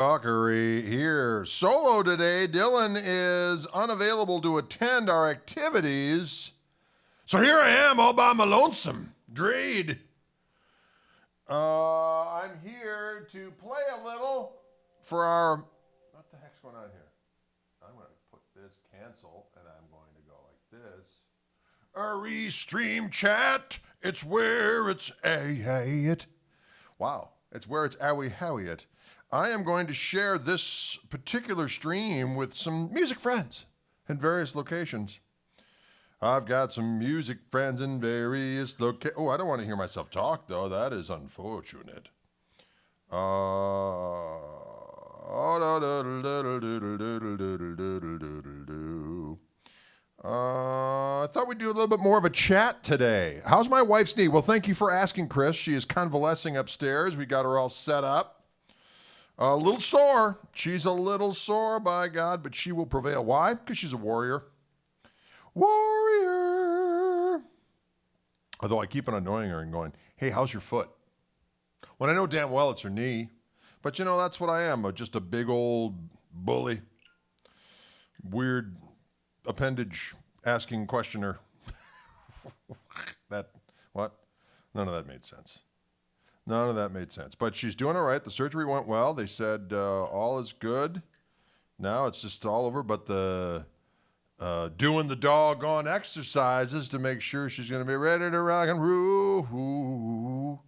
Fuckery here. Solo today. Dylan is unavailable to attend our activities. So here I am all by my lonesome. Greed. I'm here to play a little for our... What the heck's going on here? I'm going to put this cancel and I'm going to go like this. A restream chat. It's where it's at. Wow. It's where it's owie howie it. I am going to share this particular stream with some music friends in various locations. I've got some music friends in various locations. Oh, I don't want to hear myself talk, though. That is unfortunate. I thought we'd do a little bit more of a chat today. How's my wife's knee? Well, thank you for asking, Chris. She is convalescing upstairs. We got her all set up. A little sore. She's a little sore, by God, but she will prevail. Why? Because she's a warrior. Warrior. Although I keep on annoying her and going, hey, how's your foot? When I know damn well it's her knee. But, you know, that's what I am, just a big old bully. Weird appendage asking questioner. What? None of that made sense. None of that made sense. But she's doing all right. The surgery went well. They said all is good. Now it's just all over, but the doing the doggone exercises to make sure she's going to be ready to rock and roll.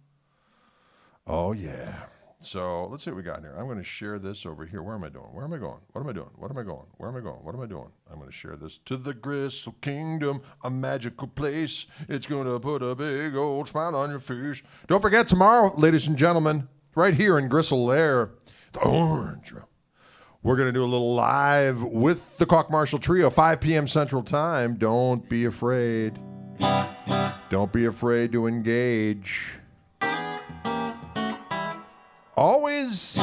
Oh, yeah. So let's see what we got here. I'm going to share this over here. Where am I doing? Where am I going? What am I doing? What am I going? Where am I going? What am I doing? I'm going to share this to the Gristle Kingdom, a magical place. It's going to put a big old smile on your face. Don't forget tomorrow, ladies and gentlemen, right here in Gristle Lair, the Orange Room. We're going to do a little live with the Koch Marshall Trio, 5 p.m. Central Time. Don't be afraid. Don't be afraid to engage. Always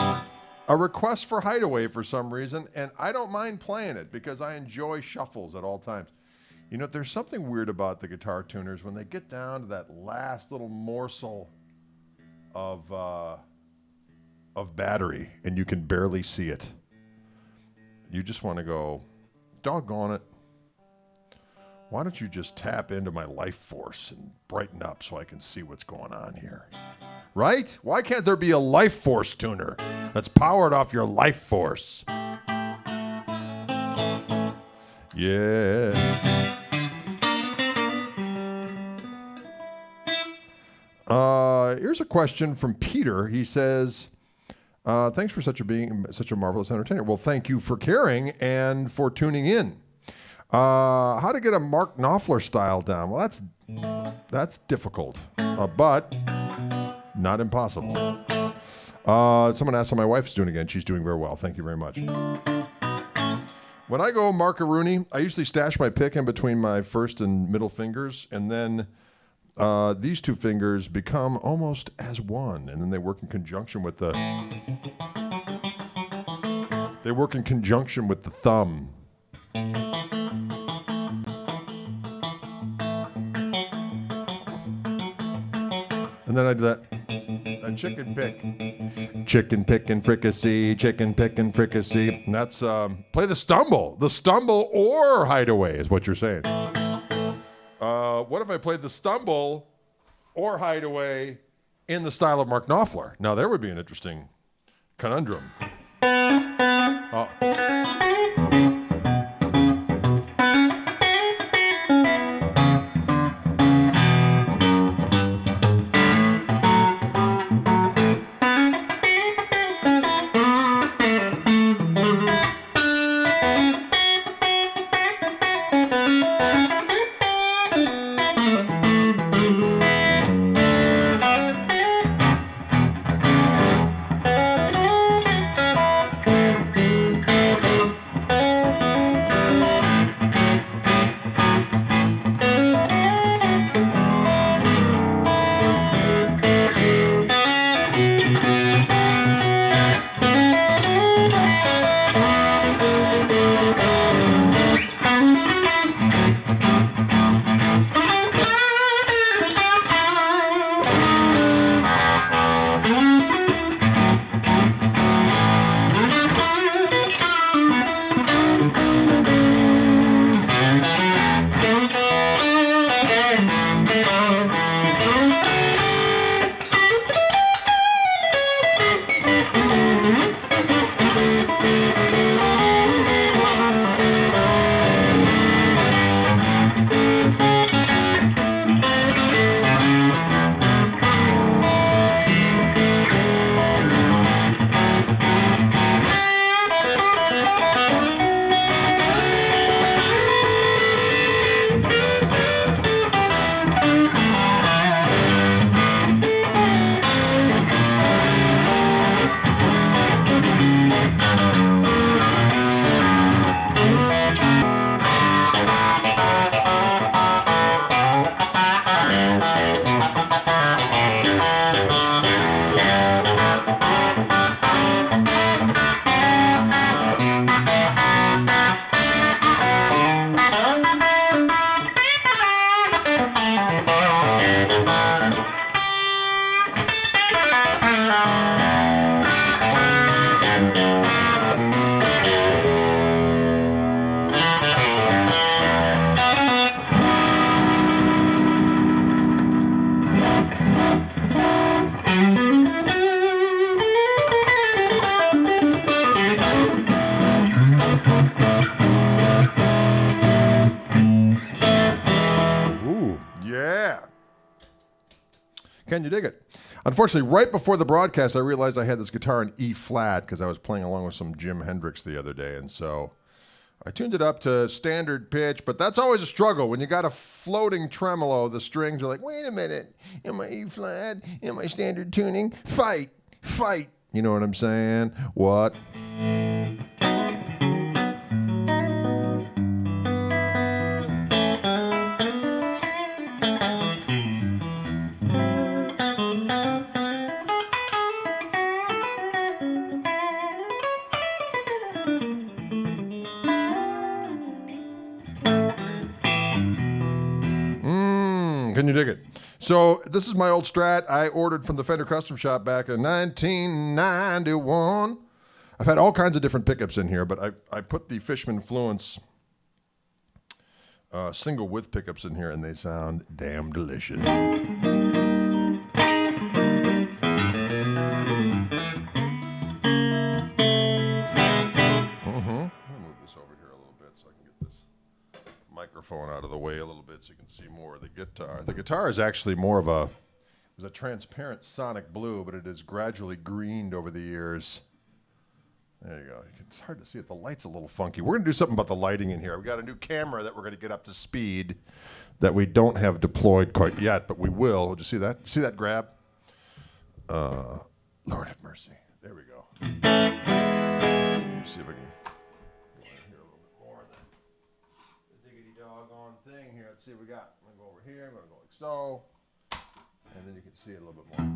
a request for Hideaway for some reason, and I don't mind playing it because I enjoy shuffles at all times. You know, there's something weird about the guitar tuners when they get down to that last little morsel of battery and you can barely see it. You just want to go, doggone it. Why don't you just tap into my life force and brighten up so I can see what's going on here? Right? Why can't there be a life force tuner that's powered off your life force? Yeah. Here's a question from Peter. He says, thanks for being such a marvelous entertainer. Well, thank you for caring and for tuning in. How to get a Mark Knopfler style down? Well, that's difficult, but not impossible. Someone asked how my wife's doing again. She's doing very well. Thank you very much. When I go Mark-a-Rooney, I usually stash my pick in between my first and middle fingers, and then these two fingers become almost as one, and then they work in conjunction with the thumb. And then I do that. A chicken pick and fricassee, chicken pick and fricassee. And that's, play the stumble. The stumble or Hideaway is what you're saying. What if I played the stumble or Hideaway in the style of Mark Knopfler? Now, there would be an interesting conundrum. Oh. Can you dig it? Unfortunately, right before the broadcast, I realized I had this guitar in E flat because I was playing along with some Jim Hendrix the other day, and so I tuned it up to standard pitch, but that's always a struggle. When you got a floating tremolo, the strings are like, wait a minute, am I E flat? Am I standard tuning? Fight, fight. You know what I'm saying? What? Can you dig it? So this is my old Strat I ordered from the Fender Custom Shop back in 1991. I've had all kinds of different pickups in here, but I put the Fishman Fluence single width pickups in here, and they sound damn delicious. Microphone out of the way a little bit so you can see more of the guitar. The guitar is actually more of a transparent sonic blue, but it is gradually greened over the years. There you go. It's hard to see it. The light's a little funky. We're going to do something about the lighting in here. We got a new camera that we're going to get up to speed that we don't have deployed quite yet, but we will. Did you see that? See that grab? Lord have mercy. There we go. Let me see if I can hear a little bit more of that. Diggity doggone thing here. Let's see what we got. I'm going to go over here. I'm going to go like so. And then you can see it a little bit more.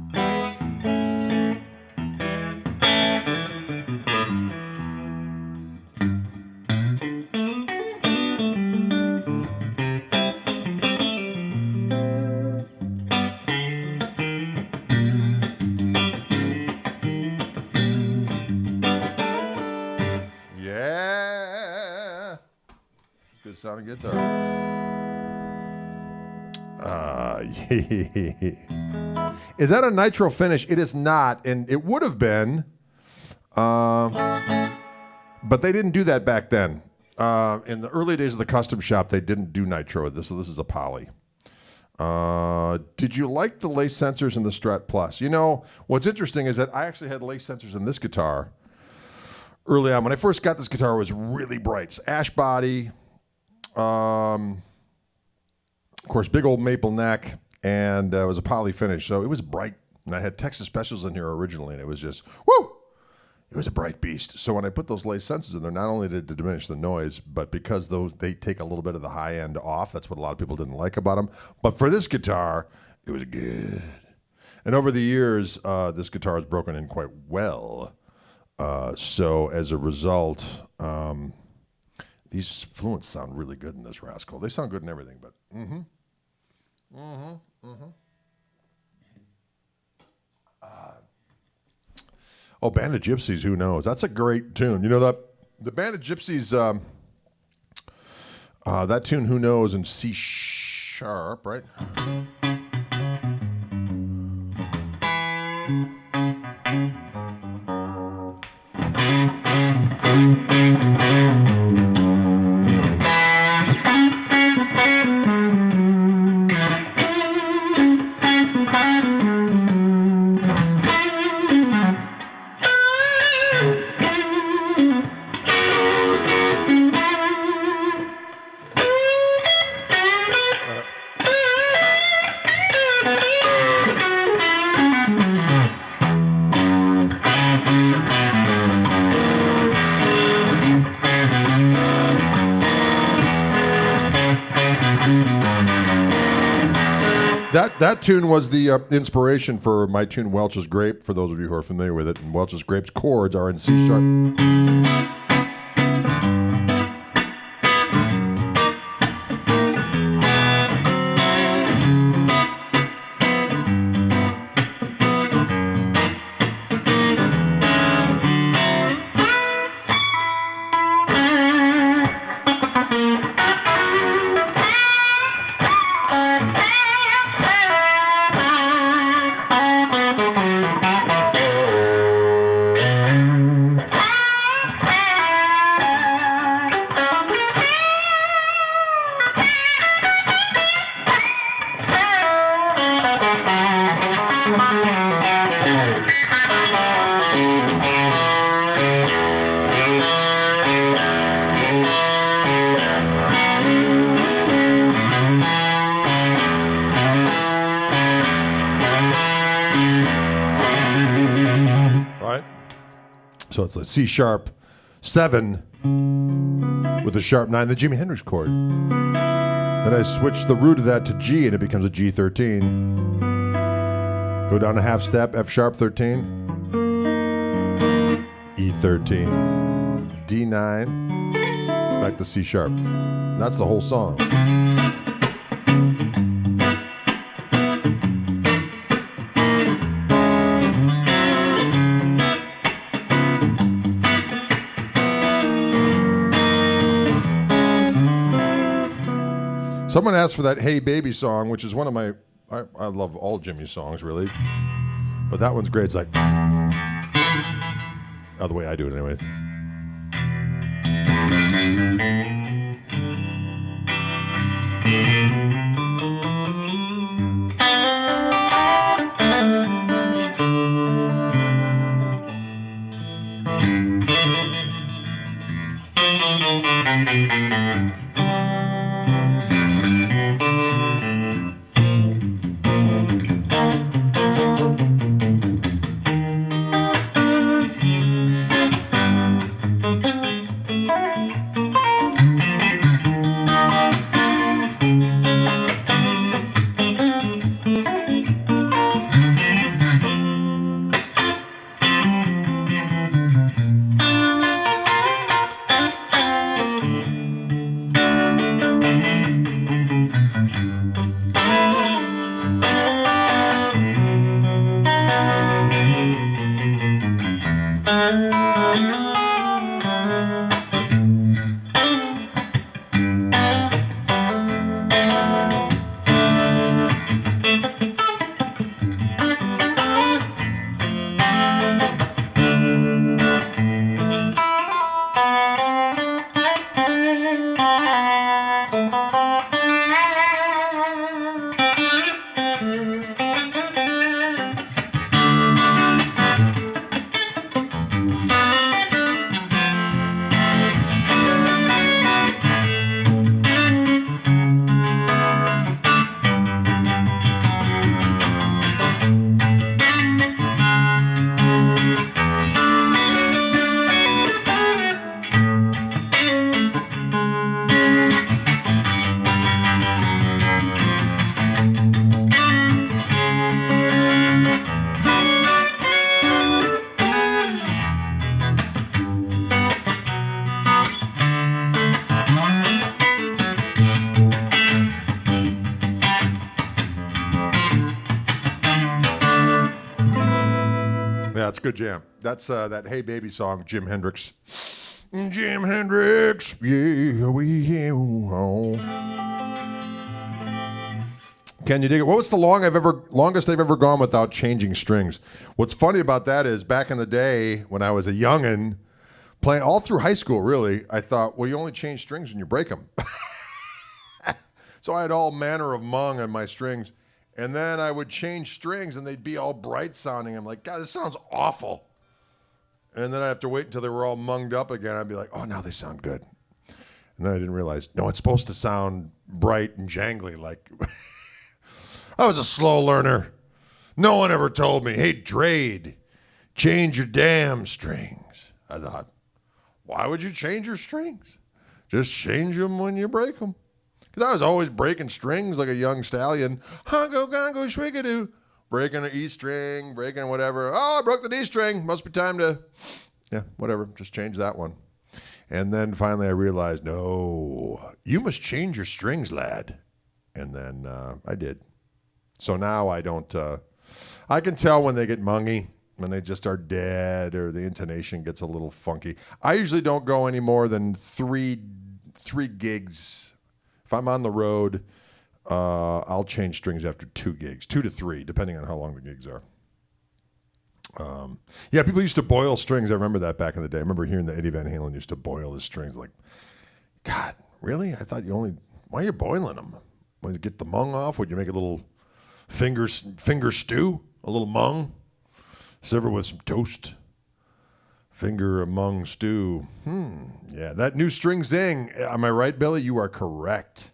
Yeah. Good sounding guitar. Is that a nitro finish? It is not, and it would have been, but they didn't do that back then. In the early days of the custom shop, they didn't do nitro. So this is a poly. Did you like the lace sensors in the Strat Plus? You know, what's interesting is that I actually had lace sensors in this guitar early on. When I first got this guitar, it was really bright. It's ash body. Of course, big old maple neck, and it was a poly finish, so it was bright. And I had Texas Specials in here originally, and it was just, woo! It was a bright beast. So when I put those lace sensors in there, not only did it diminish the noise, but because they take a little bit of the high end off, that's what a lot of people didn't like about them. But for this guitar, it was good. And over the years, this guitar has broken in quite well. So as a result, these Fluents sound really good in this rascal. They sound good in everything, but oh, Band of Gypsies, who knows? That's a great tune. You know, the Band of Gypsies, that tune, Who Knows, in C sharp, right? That tune was the inspiration for my tune Welch's Grape, for those of you who are familiar with it. And Welch's Grape's chords are in C sharp. So it's a C sharp 7 with a sharp 9, the Jimi Hendrix chord. Then I switch the root of that to G and it becomes a G13. Go down a half step, F sharp 13, E13, D9, back to C sharp. That's the whole song. Someone asked for that Hey Baby song, which is one of my, I love all Jimmy's songs, really. But that one's great. It's like, the way I do it anyway. Yeah, it's a good jam. That's that Hey Baby song, Jim Hendrix. Jim Hendrix, yeah, we oh. Can you dig it? What was the longest I've ever gone without changing strings? What's funny about that is back in the day when I was a youngin', playing all through high school, really, I thought, well, you only change strings when you break them. So I had all manner of mung on my strings. And then I would change strings and they'd be all bright sounding. I'm like, God, this sounds awful. And then I have to wait until they were all munged up again. I'd be like, oh, now they sound good. And then I didn't realize, no, it's supposed to sound bright and jangly. Like, I was a slow learner. No one ever told me, hey, Drade, change your damn strings. I thought, why would you change your strings? Just change them when you break them. Because I was always breaking strings like a young stallion. Hongo, gongo, schwigadoo. Breaking an E string, breaking whatever. Oh, I broke the D string. Must be time to, yeah, whatever. Just change that one. And then finally I realized, no, you must change your strings, lad. And then I did. So now I don't, I can tell when they get mungy, when they just are dead or the intonation gets a little funky. I usually don't go any more than three gigs. If I'm on the road, I'll change strings after 2 gigs, 2 to 3, depending on how long the gigs are. Yeah, people used to boil strings. I remember that back in the day. I remember hearing that Eddie Van Halen used to boil his strings. Like, God, really? I thought why are you boiling them? Would you get the mung off? Would you make a little finger stew? A little mung? Serve it with some toast. Finger mung stew. Yeah, that new string zing. Am I right, Billy? You are correct.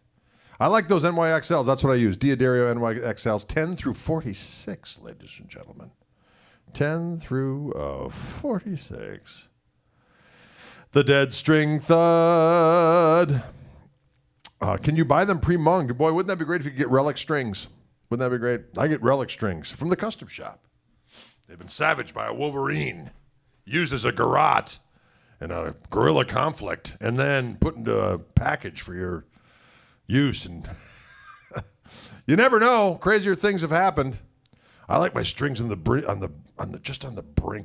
I like those NYXLs. That's what I use. Diodario NYXLs 10 through 46, ladies and gentlemen. 10 through 46. The dead string thud. Can you buy them pre-munged? Boy, wouldn't that be great if you could get relic strings? Wouldn't that be great? I get relic strings from the custom shop. They've been savaged by a wolverine, used as a garrote in a guerrilla conflict, and then put into a package for your use. And you never know. Crazier things have happened. I like my strings on the brink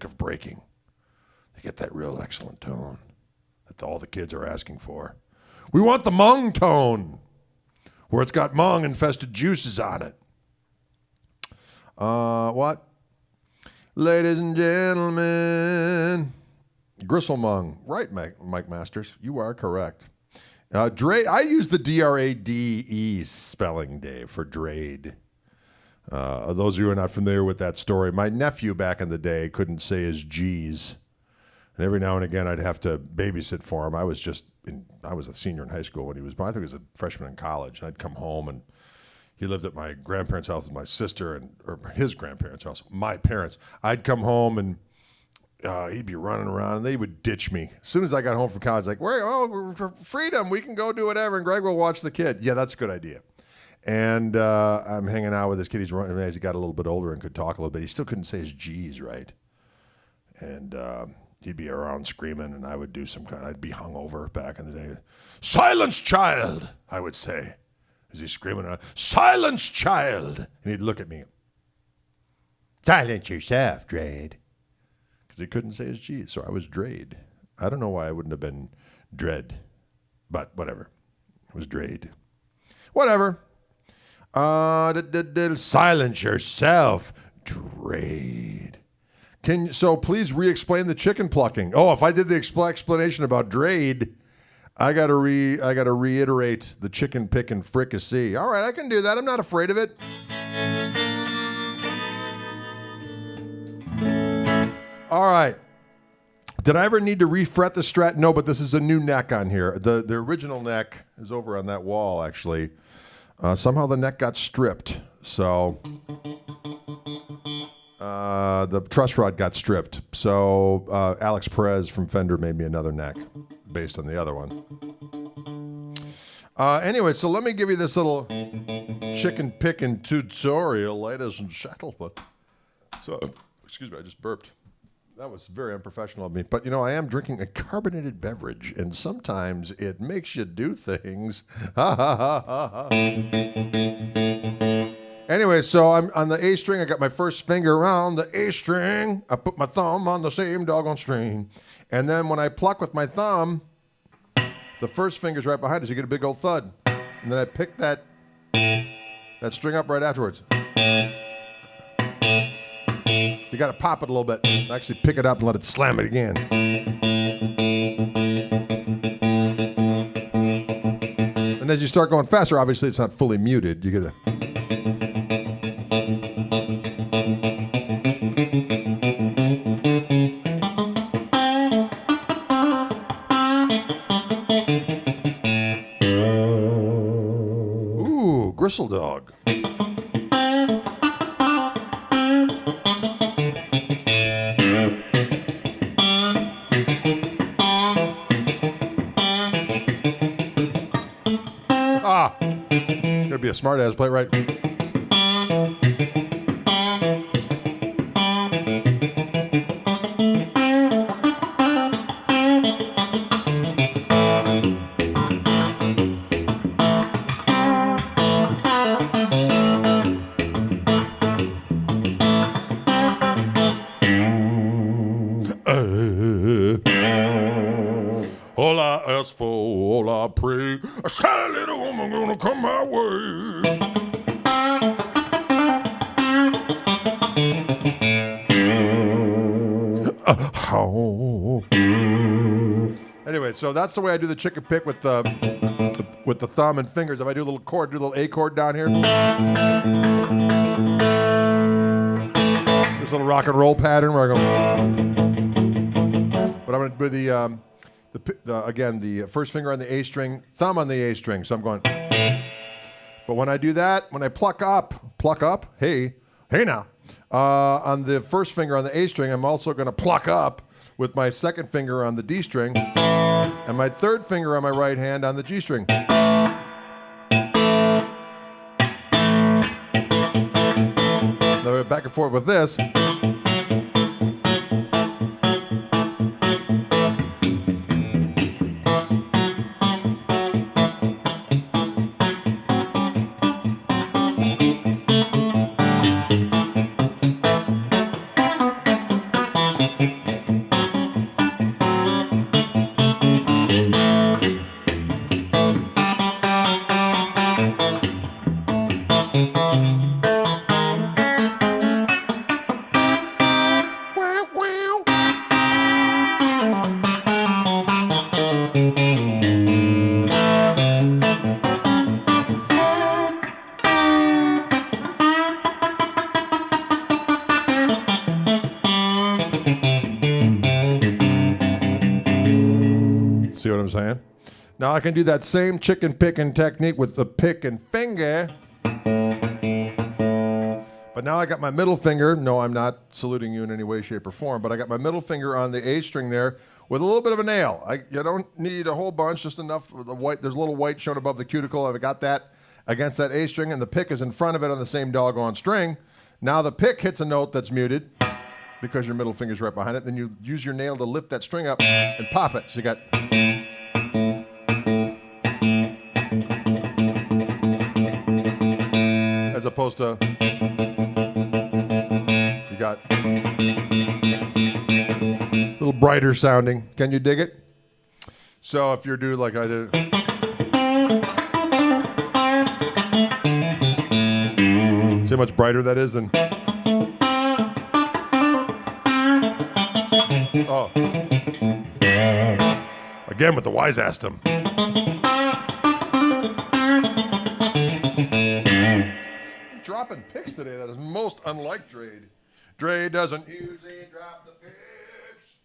of breaking. They get that real excellent tone that all the kids are asking for. We want the mung tone, where it's got mung-infested juices on it. What? Ladies and gentlemen. Gristle mung. Right, Mike Masters. You are correct. I use the D-R-A-D-E spelling, Dave, for Drade. Those of you who are not familiar with that story, my nephew back in the day couldn't say his G's. And every now and again, I'd have to babysit for him. I was a senior in high school when he was, I think he was a freshman in college. And I'd come home, and he lived at my grandparents' house with my sister, or his grandparents' house, my parents. I'd come home, and he'd be running around, and they would ditch me. As soon as I got home from college, like, we're freedom, we can go do whatever, and Greg will watch the kid. Yeah, that's a good idea. And I'm hanging out with this kid. He's running as he got a little bit older and could talk a little bit. He still couldn't say his G's right. And he'd be around screaming, and I would do I'd be hungover back in the day. Silence, child, I would say, as he's screaming around, silence, child. And he'd look at me. Silence yourself, Drade. Because he couldn't say his G's, so I was Drade. I don't know why I wouldn't have been Dread, but whatever. It was Drade. Whatever. Silence yourself, Drade. So please re-explain the chicken plucking. Oh, if I did the explanation about Drade, I gotta reiterate the chicken picking fricassee. All right, I can do that. I'm not afraid of it. All right. Did I ever need to refret the Strat? No, but this is a new neck on here. The original neck is over on that wall, actually. Somehow the neck got stripped, so the truss rod got stripped. So Alex Perez from Fender made me another neck based on the other one. Anyway, so let me give you this little chicken picking tutorial, ladies and gentlemen. So, excuse me, I just burped. That was very unprofessional of me. But, I am drinking a carbonated beverage, and sometimes it makes you do things. Ha, ha, ha, ha, ha. Anyway, so I'm on the A string. I got my first finger around the A string. I put my thumb on the same doggone string. And then when I pluck with my thumb, the first finger's right behind it, so you get a big old thud. And then I pick that string up right afterwards. You got to pop it a little bit. Actually pick it up and let it slam it again. And as you start going faster, obviously it's not fully muted. You get Ooh, Gristle Dog. Be a smart ass, play it right. All I ask for, all I pray, a shy little woman gonna come my way. Anyway, so that's the way I do the chicken pick with the thumb and fingers. If I do a little chord, do a little A chord down here. This little rock and roll pattern where I go. But I'm going to do the first finger on the A string, thumb on the A string. So I'm going. But when I do that, when I pluck up, hey now, on the first finger on the A string, I'm also going to pluck up with my second finger on the D string and my third finger on my right hand on the G string. Now back and forth with this. See what I'm saying? Now I can do that same chicken picking technique with the pick and finger. But now I got my middle finger. No, I'm not saluting you in any way, shape, or form, but I got my middle finger on the A string there with a little bit of a nail. You don't need a whole bunch, just enough of the white. There's a little white shown above the cuticle. I've got that against that A string, and the pick is in front of it on the same doggone string. Now the pick hits a note that's muted because your middle finger's right behind it. Then you use your nail to lift that string up and pop it. So you got... as opposed to... you got... a little brighter sounding. Can you dig it? So if you're doing like I did... see how much brighter that is than... oh. Again with the wise assed him. Dropping picks today. That is most unlike Drade. Drade doesn't usually drop the picks.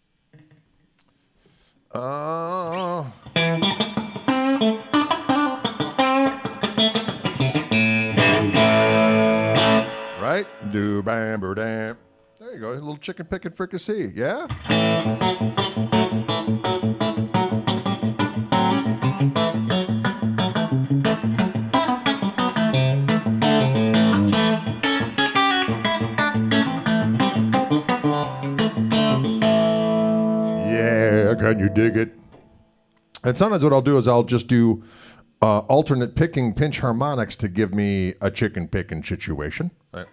Right? Do bam bam dam. There you go. A little chicken picking fricassee. Yeah? Yeah, can you dig it? And sometimes what I'll do is I'll just do alternate picking pinch harmonics to give me a chicken picking situation. Right.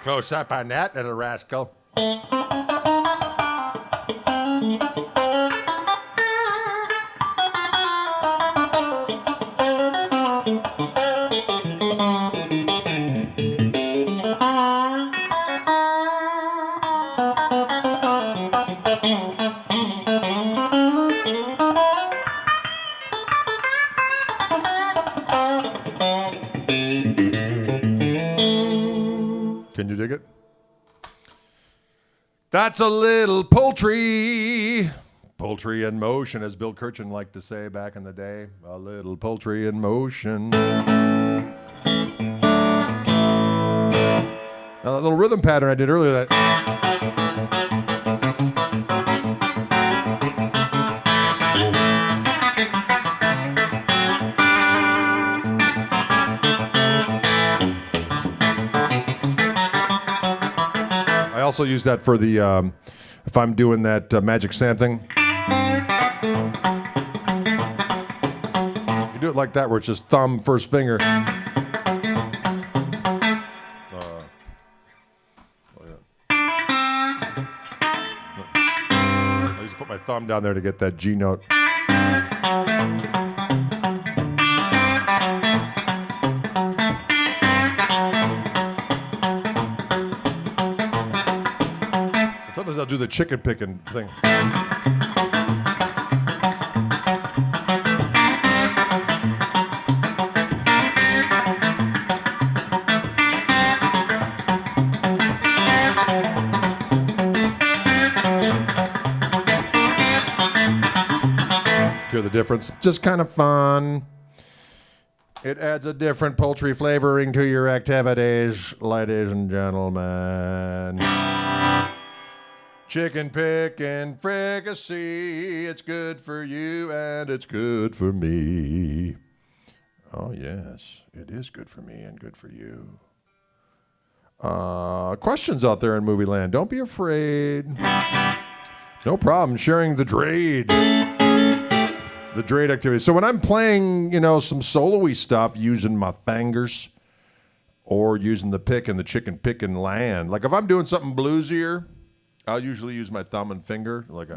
Close up on that, little rascal. Can you dig it? That's a little poultry. Poultry in motion, as Bill Kirchen liked to say back in the day. A little poultry in motion. Now that little rhythm pattern I did earlier, that... I also use that for the, if I'm doing that Magic Sand thing. You do it like that where it's just thumb, first finger. I used to put my thumb down there to get that G note. Sometimes I'll do the chicken picking thing. Hear the difference? Just kind of fun. It adds a different poultry flavoring to your activities, ladies and gentlemen. Chicken pick and fricassee. It's good for you and it's good for me. Oh, yes, it is good for me and good for you. Questions out there in movie land. Don't be afraid. No problem sharing the Drade. The Drade activity. So when I'm playing, some solo-y stuff using my fingers or using the pick and the chicken pick and land, like if I'm doing something bluesier, I'll usually use my thumb and finger, like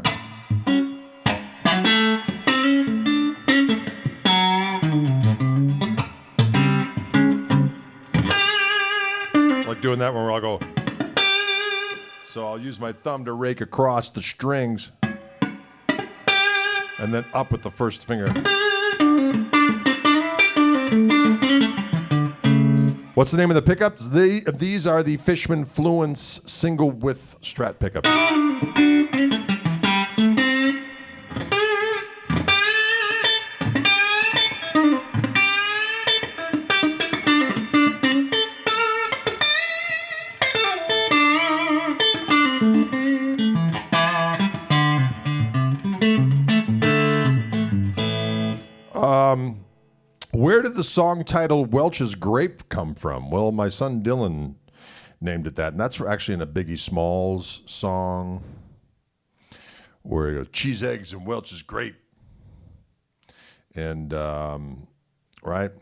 doing that one where I'll go. So I'll use my thumb to rake across the strings and then up with the first finger. What's the name of the pickups? These are the Fishman Fluence single width Strat pickup. Where did the song title Welch's Grape come from? Well, my son Dylan named it that, and that's actually in a Biggie Smalls song where he goes, cheese, eggs, and Welch's Grape. And, right?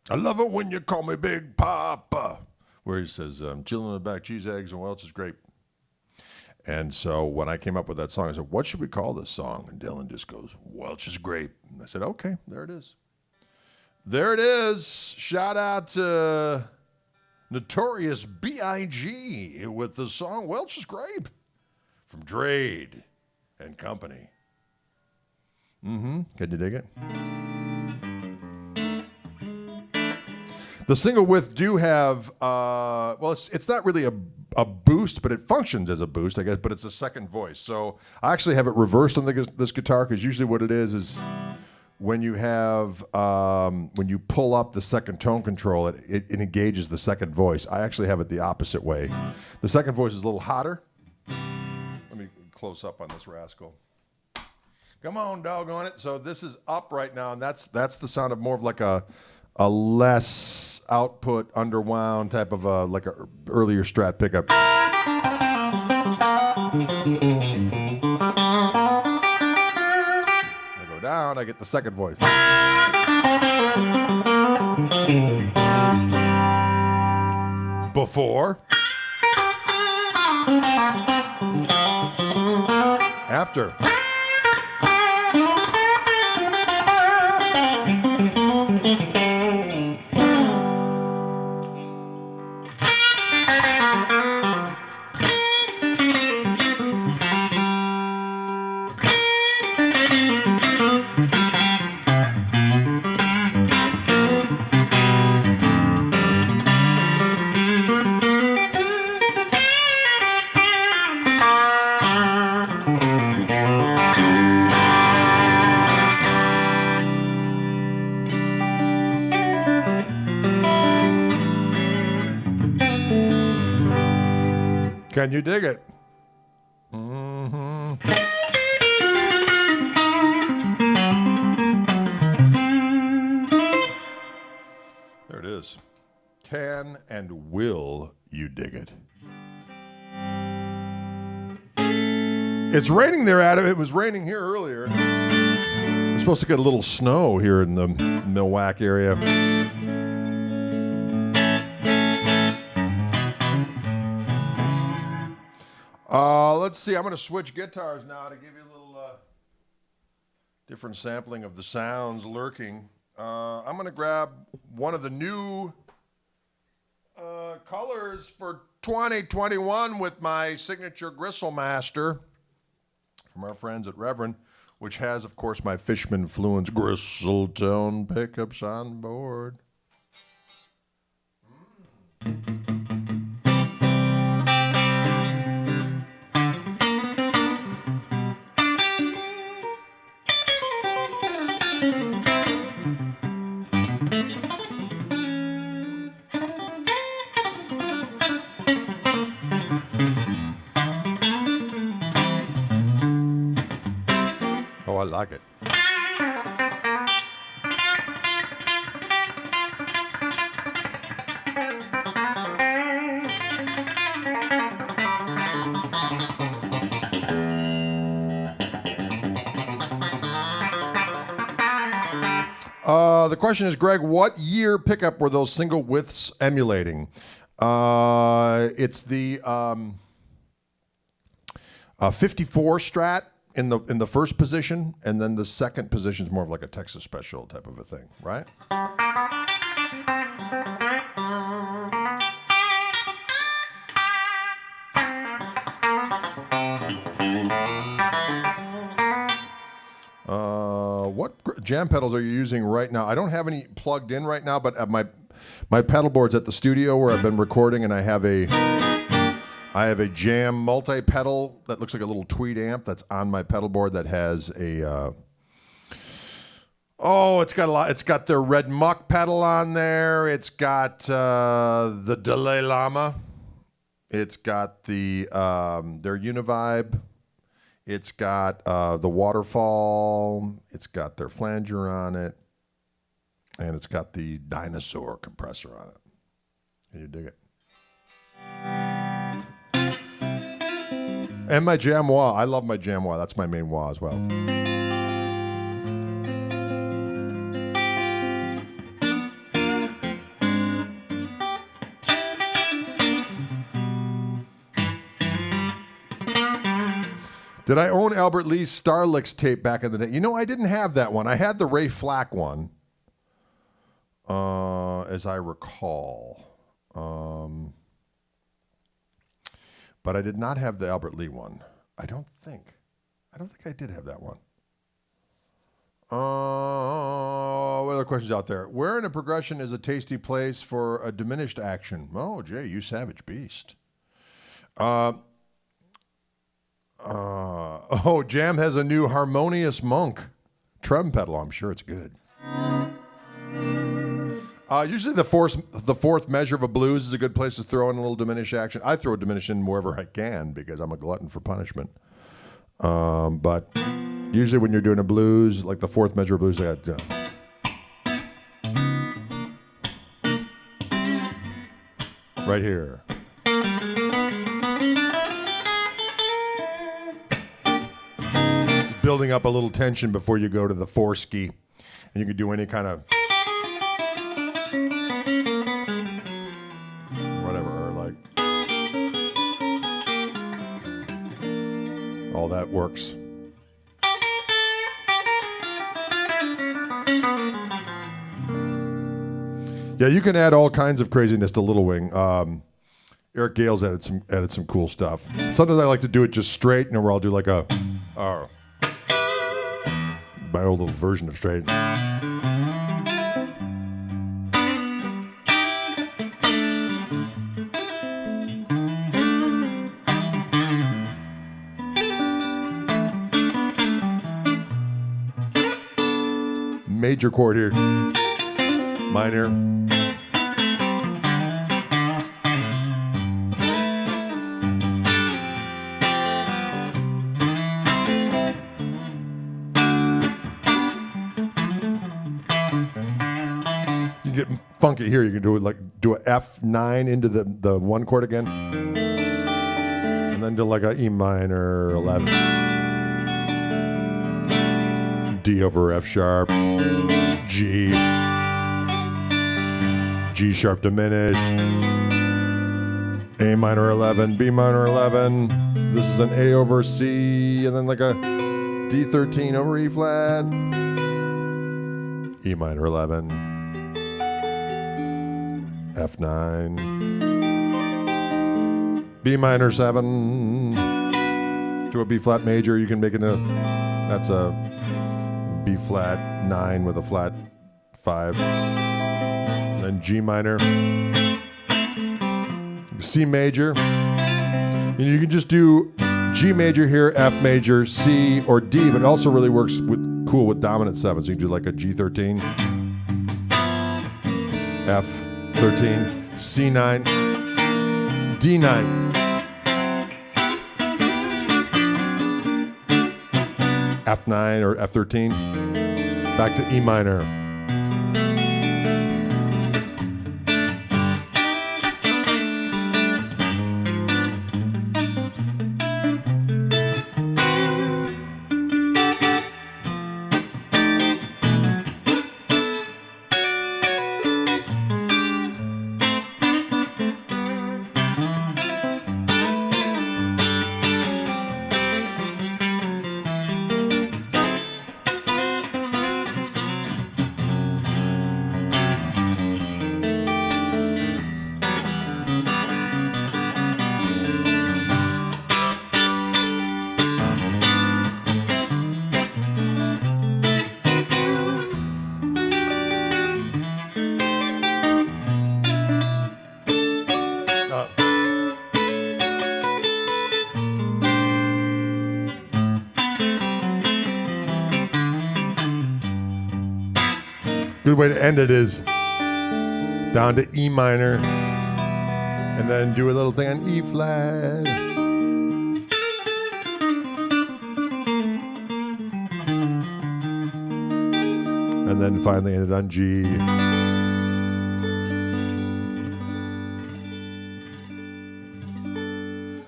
I love it when you call me Big Papa, where he says, chilling in the back, cheese, eggs, and Welch's Grape. And so when I came up with that song, I said, what should we call this song? And Dylan just goes, Welch's Grape. And I said, okay, there it is. There it is. Shout out to Notorious B.I.G. with the song Welch's Grape from Drade and Company. Can you dig it? The single width do have, it's not really a boost, but it functions as a boost, I guess, but it's a second voice. So I actually have it reversed on this guitar because usually what it is when you have, when you pull up the second tone control, it engages the second voice. I actually have it the opposite way. The second voice is a little hotter. Let me close up on this rascal. Come on, doggone it. So this is up right now, and that's the sound of more of like a less output, underwound type of like a earlier Strat pickup. I go down, I get the second voice. Before. After. Can you dig it? There it is. Can and will you dig it? It's raining there, Adam. It was raining here earlier. We're supposed to get a little snow here in the Milwaukee area. Let's see. I'm going to switch guitars now to give you a little different sampling of the sounds lurking. I'm going to grab one of the new colors for 2021 with my signature Gristle Master from our friends at Reverend, which has, of course, my Fishman Fluence Gristle tone pickups on board. I like it. The question is, Greg, what year pickup were those single widths emulating? It's the 54 Strat in the first position, and then the second position is more of like a Texas Special type of a thing, right? What jam pedals are you using right now? I don't have any plugged in right now, but at my pedal board's at the studio where I've been recording, and I have a jam multi-pedal that looks like a little tweed amp that's on my pedal board that has a it's got a lot. It's got their Red Muck pedal on there. It's got the Dalai Lama. It's got their Univibe. It's got the Waterfall. It's got their flanger on it. And it's got the Dinosaur compressor on it. Can you dig it? And my jam wah. I love my jam wah. That's my main wah as well. Did I own Albert Lee's Starlicks tape back in the day? You know, I didn't have that one. I had the Ray Flack one, as I recall. But I did not have the Albert Lee one. I don't think I did have that one. What other questions out there? Where in a progression is a tasty place for a diminished action? Oh, Jay, you savage beast. Jam has a new Harmonious Monk trem pedal. I'm sure it's good. Usually the fourth measure of a blues is a good place to throw in a little diminished action. I throw a diminished in wherever I can because I'm a glutton for punishment. But usually when you're doing a blues, like the fourth measure of blues, I got right here. Building up a little tension before you go to the four ski. And you can do any kind of whatever, like all that works. Yeah, you can add all kinds of craziness to Little Wing. Eric Gale's added some cool stuff. Sometimes I like to do it just straight, where I'll do like my old little version of straight. Major chord here, minor. Get funky here. You can do a F9 into the one chord again, and then do like a E minor 11, D over F sharp, G sharp diminished, A minor 11, B minor 11. This is an A over C, and then like a D13 over E flat, E minor 11. F9, B minor 7 to a B flat major. You can make it that's a B flat 9 with a flat 5, then G minor, C major. And you can just do G major here, F major, C, or D, but it also really works cool with dominant 7. So you can do like a G13, F 13, C9, D9. F9 or F13. Back to E minor. Good way to end it is down to E minor and then do a little thing on E flat. And then finally end it on G.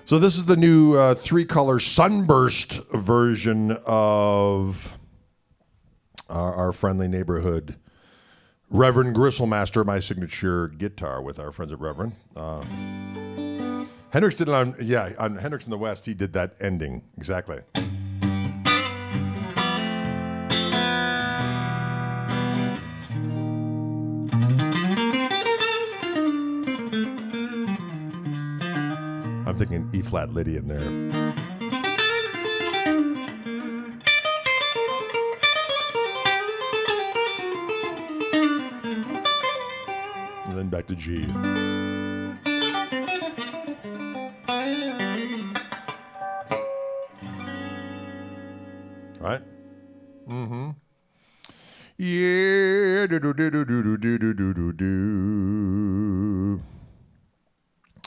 So this is the new 3-color sunburst version of our friendly neighborhood Reverend Gristlemaster, my signature guitar with our friends at Reverend. Hendrix did it on Hendrix in the West, he did that ending, exactly. I'm thinking E-flat Liddy in there. And then back to G. Right? Mm-hmm. Yeah. Do.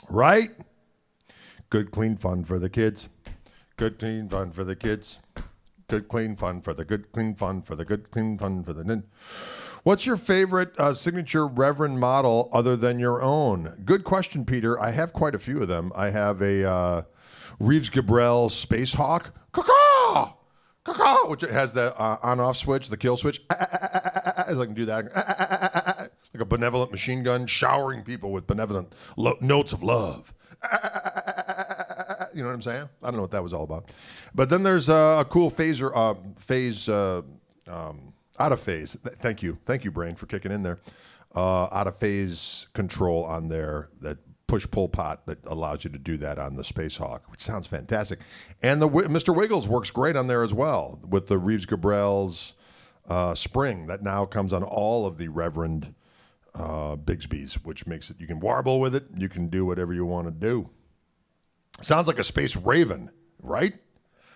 Right? Good, clean fun for the kids. Good, clean fun for the kids. Good, clean fun for the good, clean fun for the good, clean fun for the... What's your favorite signature Reverend model other than your own? Good question, Peter. I have quite a few of them. I have a Reeves Gabrel Space Hawk. Caw-caw! Caw-caw! Which has the on-off switch, the kill switch. As I can do that. Like a benevolent machine gun showering people with benevolent notes of love. You know what I'm saying? I don't know what that was all about. But then there's a cool phaser, out of phase. Thank you, brain, for kicking in there. Out of phase control on there, that push-pull pot that allows you to do that on the Space Hawk, which sounds fantastic. And the Mr. Wiggles works great on there as well with the Reeves Gabrel's spring that now comes on all of the Reverend Bigsby's, which makes it, you can warble with it, you can do whatever you want to do. Sounds like a Space Raven, right?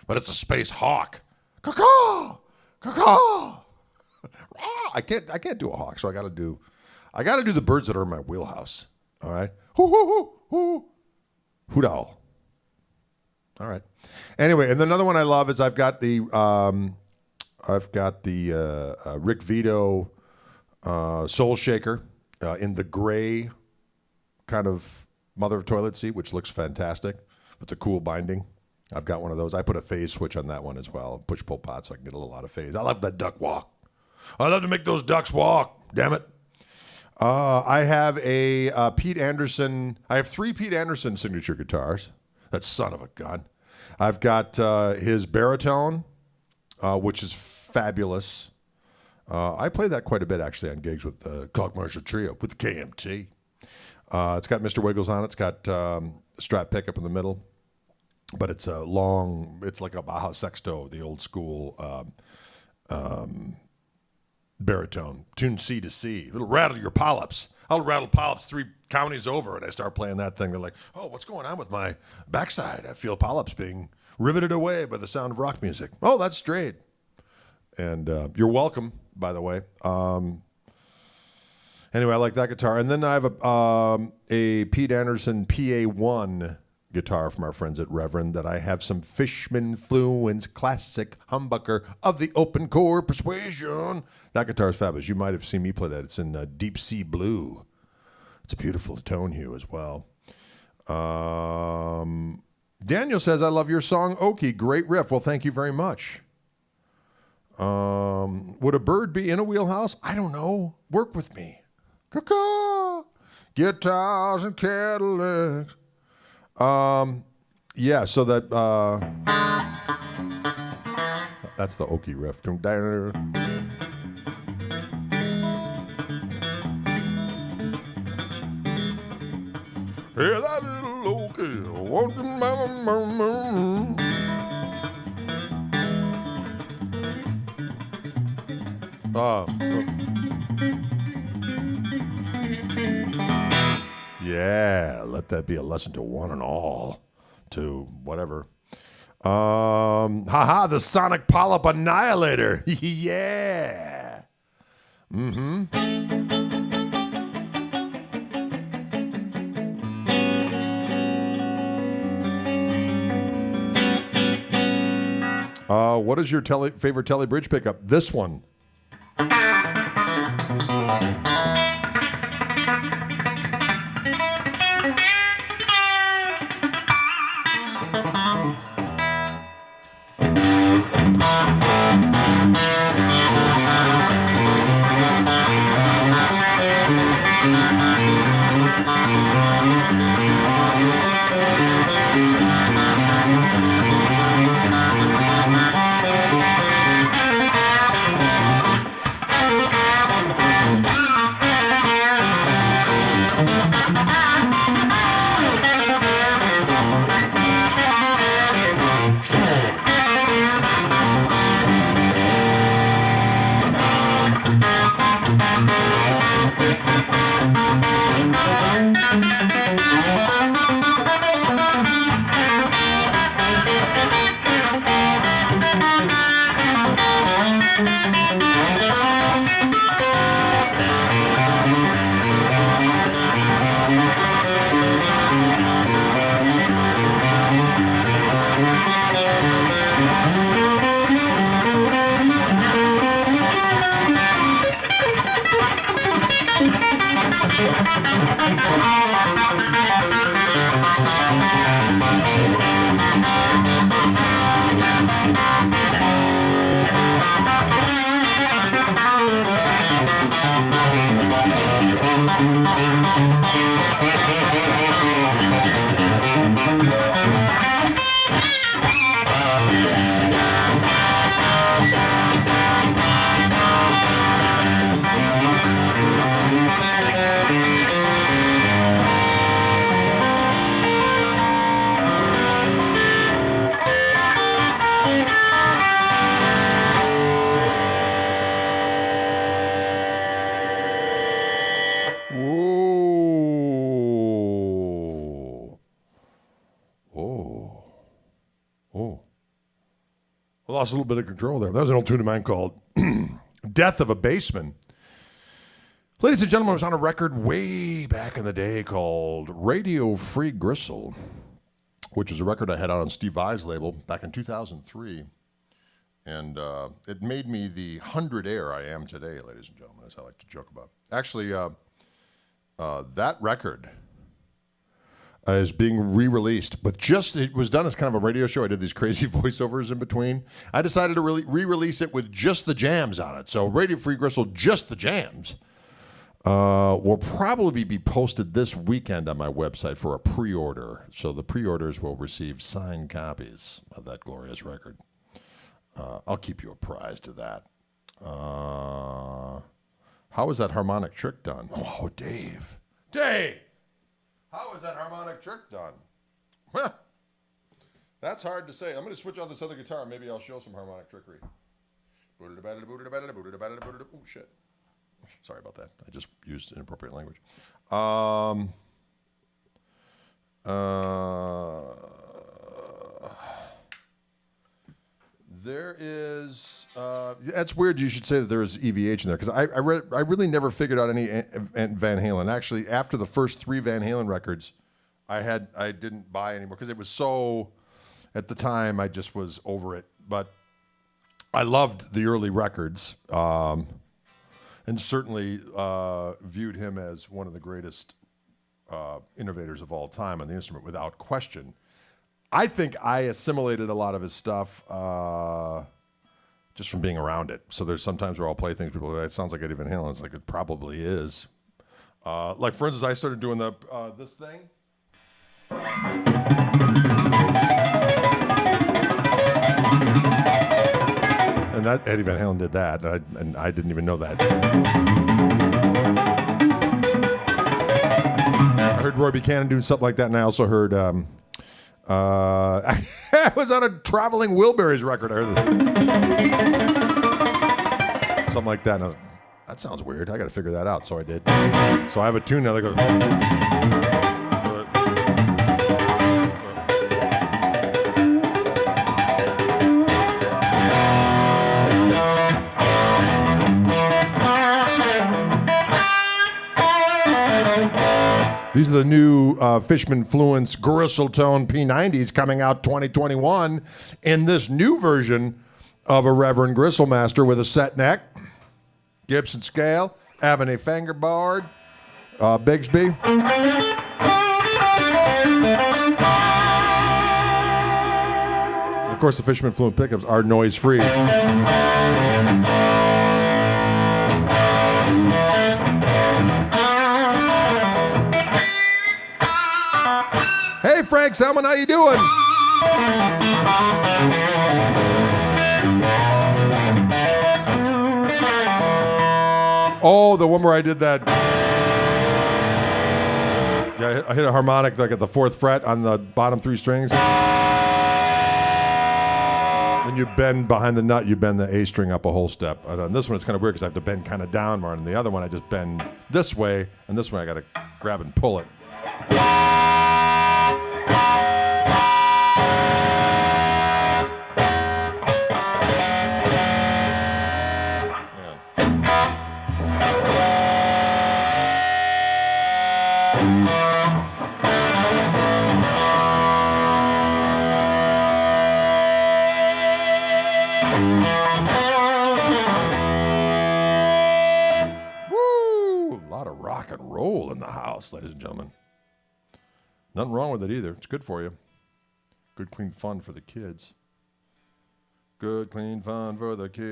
But it's a Space Hawk. Caw-caw! Caw-caw! I can't do a hawk, so I got to do the birds that are in my wheelhouse. All right, hoo hoo hoo hoo, hoot owl. All right. Anyway, and another one I love is I've got the Rick Vito Soul Shaker in the gray kind of mother of toilet seat, which looks fantastic with the cool binding. I've got one of those. I put a phase switch on that one as well. Push pull pot so I can get a little out of phase. I love that duck walk. I love to make those ducks walk. Damn it. I have a Pete Anderson. I have 3 Pete Anderson signature guitars. That son of a gun. I've got his baritone, which is fabulous. I play that quite a bit actually on gigs with the Koch Marshall Trio with the KMT. It's got Mr. Wiggles on it. It's got Strat pickup in the middle. But it's a long, it's like a Baja Sexto, the old school baritone. Tune C to C. It'll rattle your polyps. I'll rattle polyps 3 counties over, and I start playing that thing. They're like, oh, what's going on with my backside? I feel polyps being riveted away by the sound of rock music. Oh, that's straight. And you're welcome, by the way. Anyway, I like that guitar. And then I have a Pete Anderson PA1 guitar from our friends at Reverend that I have some Fishman Fluence classic humbucker of the open chord persuasion. That guitar is fabulous. You might have seen me play that. It's in deep sea blue. It's a beautiful tone hue as well. Daniel says, I love your song, Okie. Great riff. Well, thank you very much. Would a bird be in a wheelhouse? I don't know. Work with me. Caw-caw. Guitars and Cadillacs. Yeah, so that that's the Okie riff. Yeah, that little Okie. Yeah, let that be a lesson to one and all, to whatever. Haha, the Sonic Polyp Annihilator. Yeah. Mm-hmm. What is your favorite Telly bridge pickup? This one. Lost a little bit of control there. That was an old tune of mine called Death of a Bassman. Ladies and gentlemen, I was on a record way back in the day called Radio Free Gristle, which is a record I had out on Steve Vai's label back in 2003. And it made me the 100 air I am today, ladies and gentlemen, as I like to joke about. Actually, that record is being re-released, but it was done as kind of a radio show. I did these crazy voiceovers in between. I decided to re-release it with just the jams on it. So Radio Free Gristle, just the jams, will probably be posted this weekend on my website for a pre-order. So the pre-orders will receive signed copies of that glorious record. I'll keep you apprised of that. How is that harmonic trick done? Oh, Dave. How is that harmonic trick done? Well, that's hard to say. I'm going to switch on this other guitar. Maybe I'll show some harmonic trickery. Oh, shit. Sorry about that. I just used inappropriate language. There is, that's weird you should say that there is EVH in there, because I really never figured out any Van Halen. Actually, after the first 3 Van Halen records, I didn't buy anymore because it was so. At the time, I just was over it. But I loved the early records, and certainly viewed him as one of the greatest innovators of all time on the instrument, without question. I think I assimilated a lot of his stuff just from being around it. So there's sometimes where I'll play things, people go, it sounds like Eddie Van Halen. It's like, it probably is. Like, for instance, I started doing this thing. And that Eddie Van Halen did that, and I didn't even know that. I heard Roy Buchanan doing something like that, and I also heard I was on a Traveling Wilburys record. I heard that. Something like that, and I was like, that sounds weird. I got to figure that out, so I did. So I have a tune now that goes. These are the new Fishman Fluence Gristle Tone P90s coming out 2021 in this new version of a Reverend Gristle Master with a set neck, Gibson scale, ebony fingerboard, Bigsby. Of course, the Fishman Fluence pickups are noise-free. Hey, Frank Selman, how you doing? Oh, the one where I did that. Yeah, I hit a harmonic like at the 4th fret on the bottom 3 strings. Then you bend behind the nut, you bend the A string up a whole step. On this one, it's kind of weird because I have to bend kind of down more. And the other one, I just bend this way, and this one I got to grab and pull it. Rock and roll in the house, ladies and gentlemen. Nothing wrong with it either. It's good for you. Good, clean fun for the kids. Good, clean fun for the kids.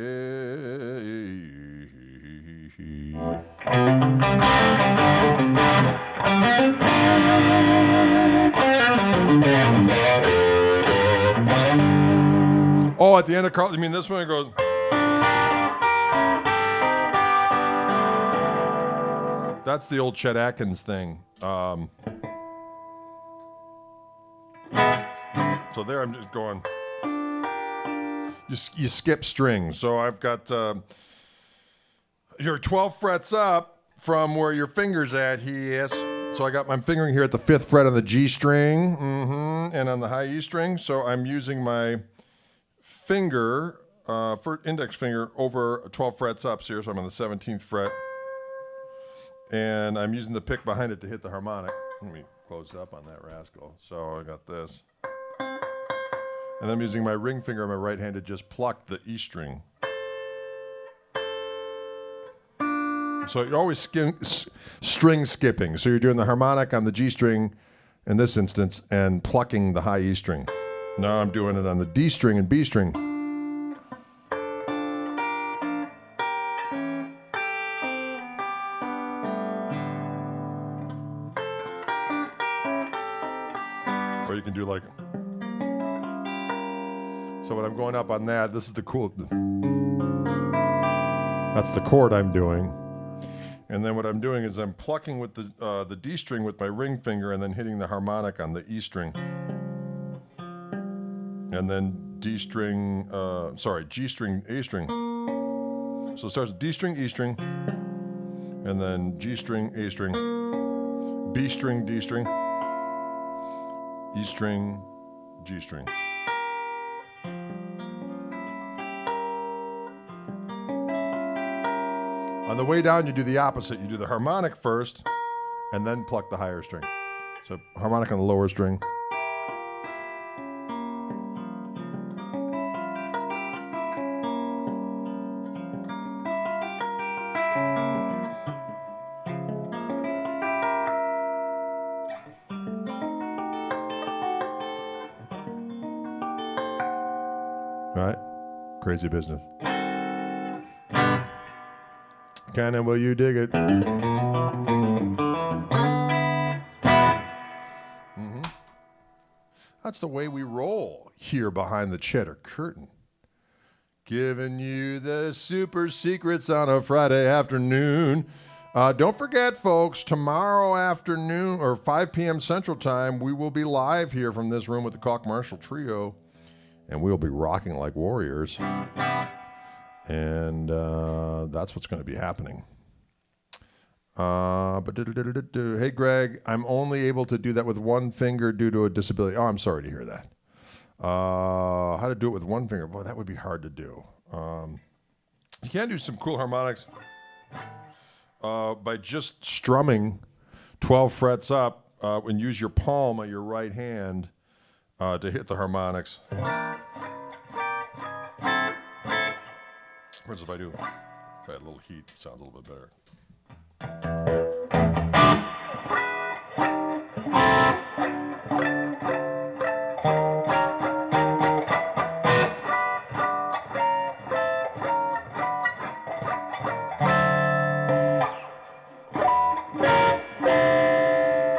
Oh, at the end of Carl, you mean this one? It goes. That's the old Chet Atkins thing. So there I'm just going. You skip strings. So I've got you're 12 frets up from where your finger's at. Yes. So I got my fingering here at the 5th fret on the G string, and on the high E string. So I'm using my finger, for index finger, over 12 frets up here. So I'm on the 17th fret. And I'm using the pick behind it to hit the harmonic. Let me close up on that rascal. So I got this. And I'm using my ring finger on my right hand to just pluck the E string. So you're always string skipping. So you're doing the harmonic on the G string in this instance and plucking the high E string. Now I'm doing it on the D string and B string. Or you can do like, so when I'm going up on that, this is the cool, that's the chord I'm doing. And then what I'm doing is I'm plucking with the D string with my ring finger and then hitting the harmonic on the E string. And then G string, A string. So it starts with D string, E string, and then G string, A string, B string, D string, E string, G string. On the way down, you do the opposite. You do the harmonic first, and then pluck the higher string. So harmonic on the lower string. Right? Crazy business. Cannon, will you dig it? Mm-hmm. That's the way we roll here behind the cheddar curtain. Giving you the super secrets on a Friday afternoon. Don't forget, folks, tomorrow afternoon or 5 p.m. Central Time, we will be live here from this room with the Koch Marshall Trio. And we'll be rocking like warriors. And that's what's going to be happening. Hey, Greg, I'm only able to do that with one finger due to a disability. Oh, I'm sorry to hear that. How to do it with one finger? Boy, that would be hard to do. You can do some cool harmonics by just strumming 12 frets up and use your palm of your right hand to hit the harmonics. Whereas if I do a little heat, it sounds a little bit better.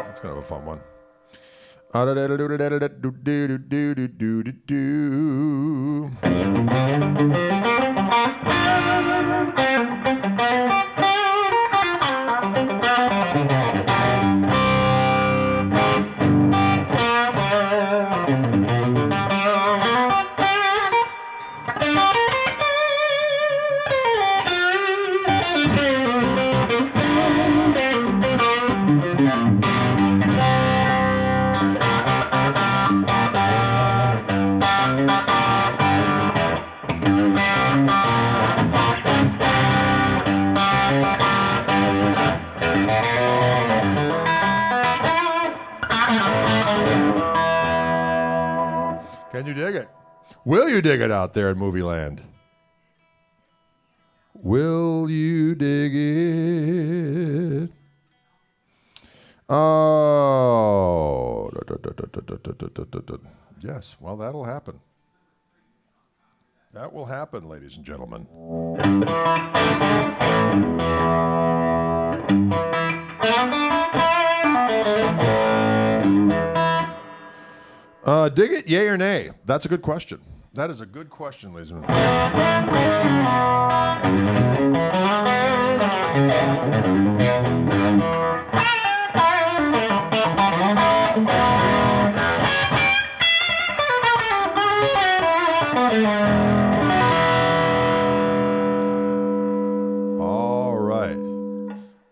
That's kind of a fun one. Can you dig it? Will you dig it out there in movie land? Will you dig it? Oh. Yes, well, that'll happen. That will happen, ladies and gentlemen. Dig it, yay or nay? That's a good question. That is a good question, ladies and gentlemen. All right.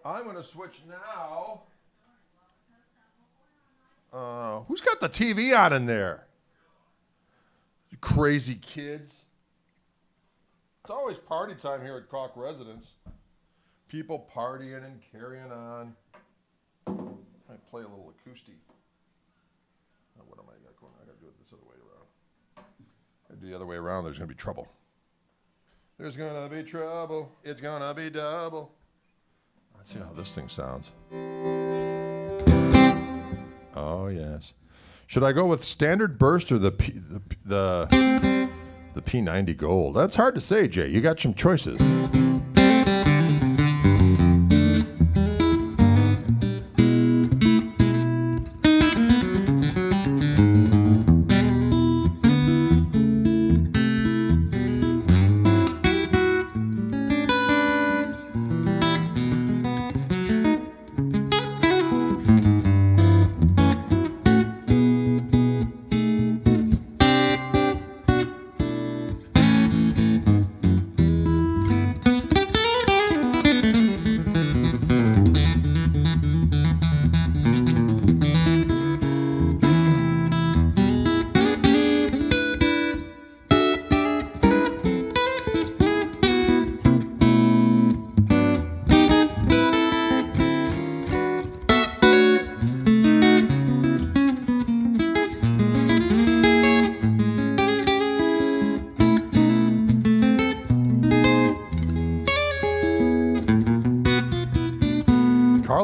I'm going to switch now. Who's got the TV on in there? You crazy kids. It's always party time here at Koch Residence. People partying and carrying on. I play a little acoustic. Oh, what am I going? I got to do it this other way around. I do the other way around. There's going to be trouble. There's going to be trouble. It's going to be double. Let's see how this thing sounds. Oh yes. Should I go with standard burst or the P90 Gold? That's hard to say, Jay. You got some choices.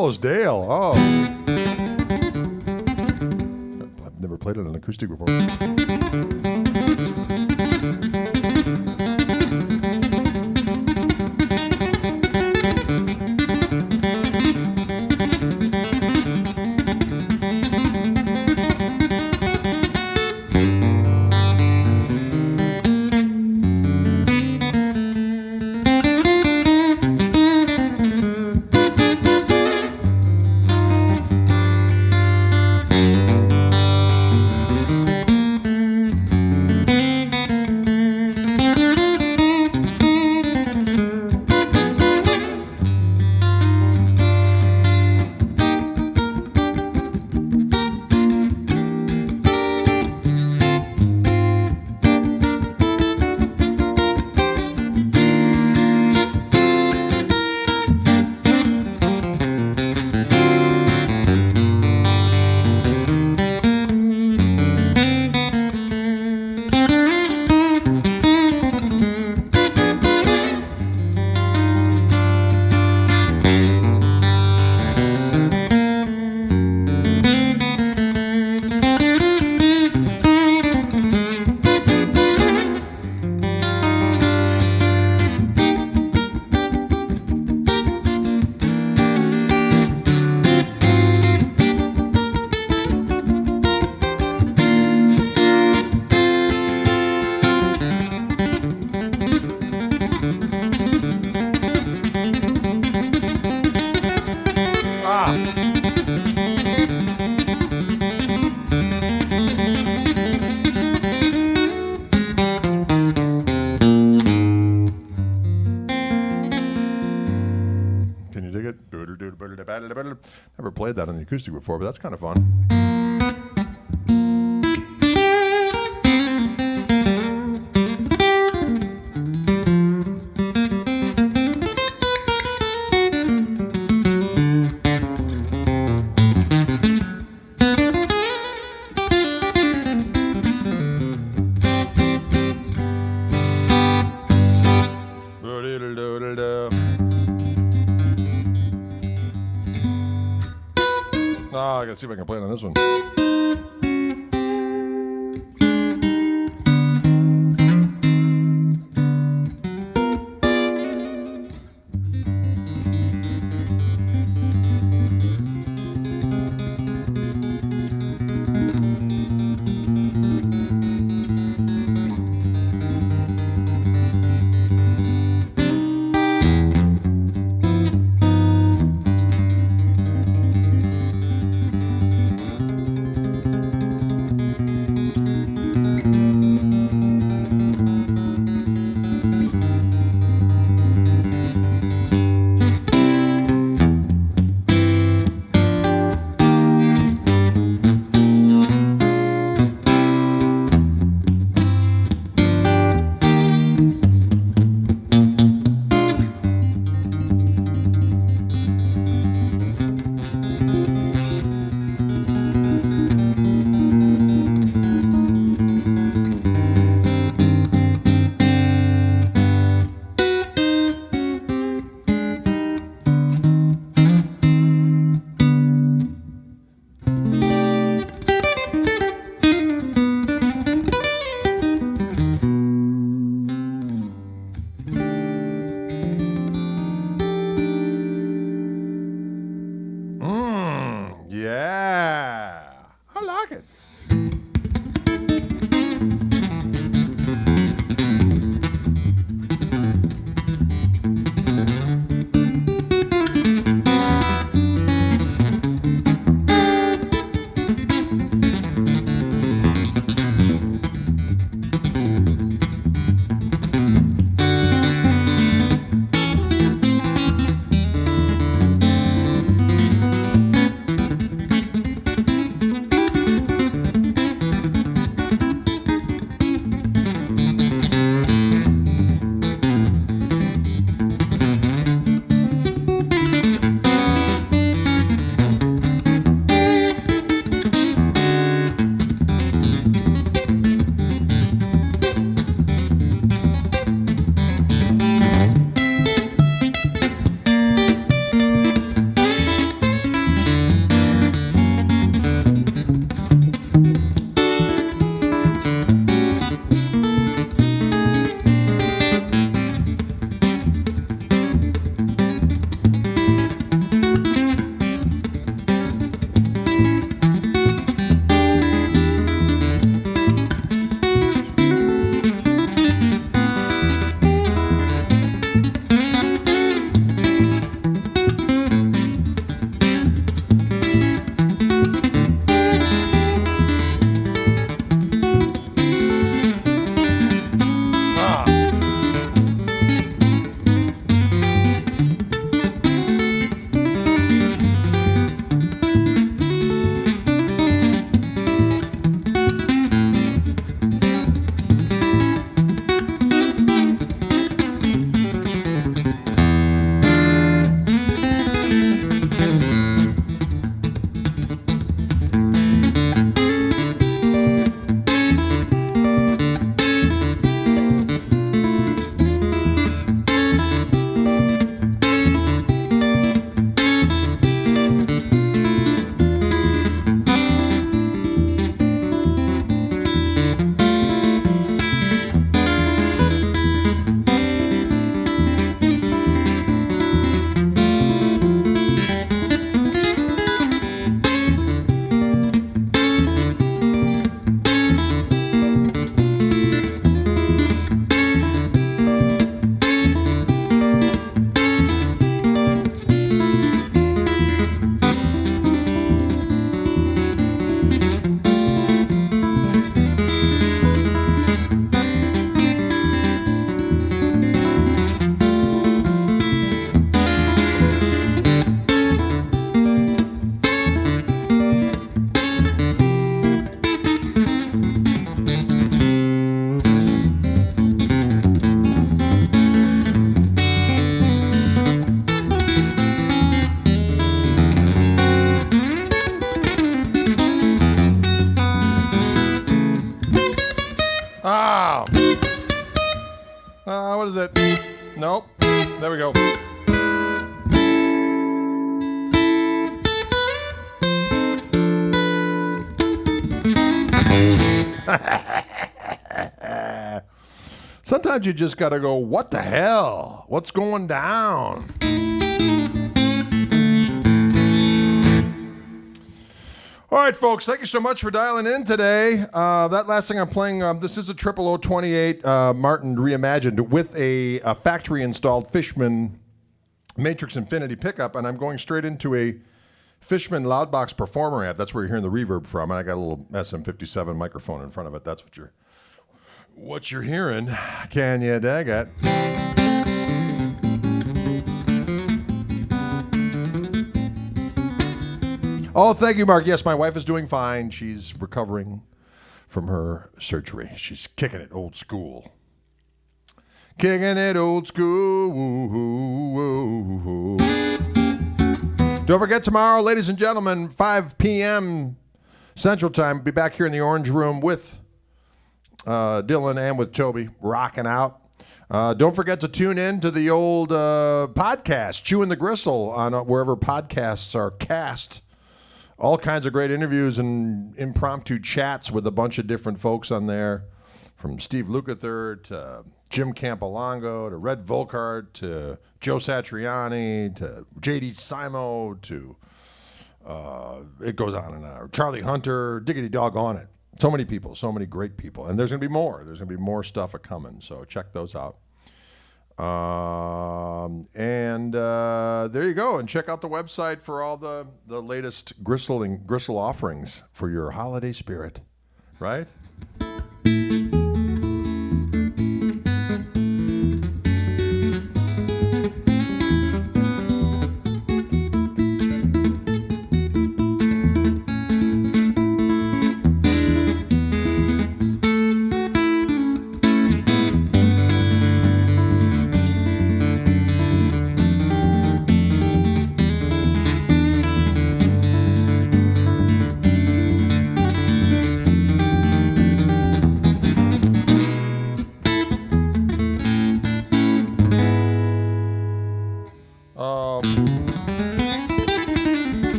Delos Dale. Oh. I've never played it on acoustic before. Can you dig it? Never played that on the acoustic before, but that's kind of fun. I gotta see if I can play it on this one. There we go. Sometimes you just got to go, what the hell? What's going down? All right, folks, thank you so much for dialing in today. That last thing I'm playing, this is a 00028 Martin reimagined with a factory-installed Fishman Matrix Infinity pickup, and I'm going straight into a Fishman Loudbox Performer amp. That's where you're hearing the reverb from, and I got a little SM57 microphone in front of it. That's what you're hearing. Can you dig it? Oh, thank you, Mark. Yes, my wife is doing fine. She's recovering from her surgery. She's kicking it old school. Kicking it old school. Don't forget tomorrow, ladies and gentlemen, 5 p.m. Central Time. Be back here in the Orange Room with Dylan and with Toby, rocking out. Don't forget to tune in to the old podcast, Chewing the Gristle, on wherever podcasts are cast. All kinds of great interviews and impromptu chats with a bunch of different folks on there, from Steve Lukather to Jim Campolongo to Red Volkart to Joe Satriani to J.D. Simo to, it goes on and on. Charlie Hunter, diggity dog on it. So many people, so many great people. And there's going to be more. There's going to be more stuff a-coming, so check those out. There you go. And check out the website for all the latest gristle offerings for your holiday spirit, right?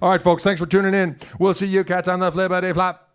All right, folks, thanks for tuning in. We'll see you cats on the flippity flop.